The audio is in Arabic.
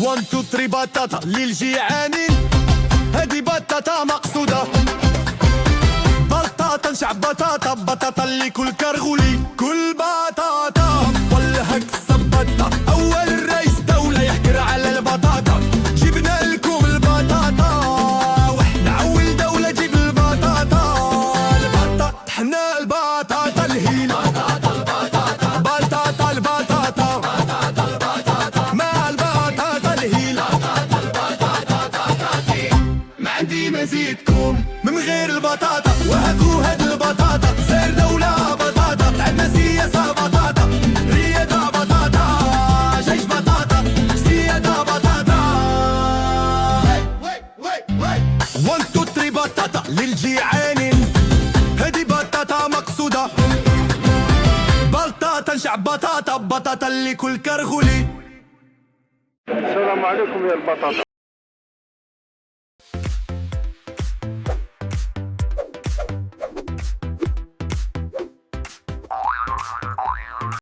1 2 3 بطاطا للجيعانين، هادي بطاطا مقصودة. بطاطا نشعب بطاطا، بطاطا اللي كل كرغولي. كل بطاطا والله السبطة، أول رئيس دولة يحكر على البطاطا. جبنا لكم البطاطا، وحنا أول دولة جيب البطاطا. البطاطا حنا البطاطا الهيلة، بطاطا البطاطا، مع البطاطا الهيلة. ما عندي مزيدكم من غير البطاطا، وهاكو هاد البطاطا. سير دولة بطاطا، عندنا سياسة بطاطا، ريادة بطاطا، جيش بطاطا، سيادة بطاطا. 1 2 3 بطاطا للجيعانين، هادي بطاطا مقصودة. بطاطا نشعب بطاطا، بطاطا اللي كل كرغولي. السلام عليكم يا البطاطا.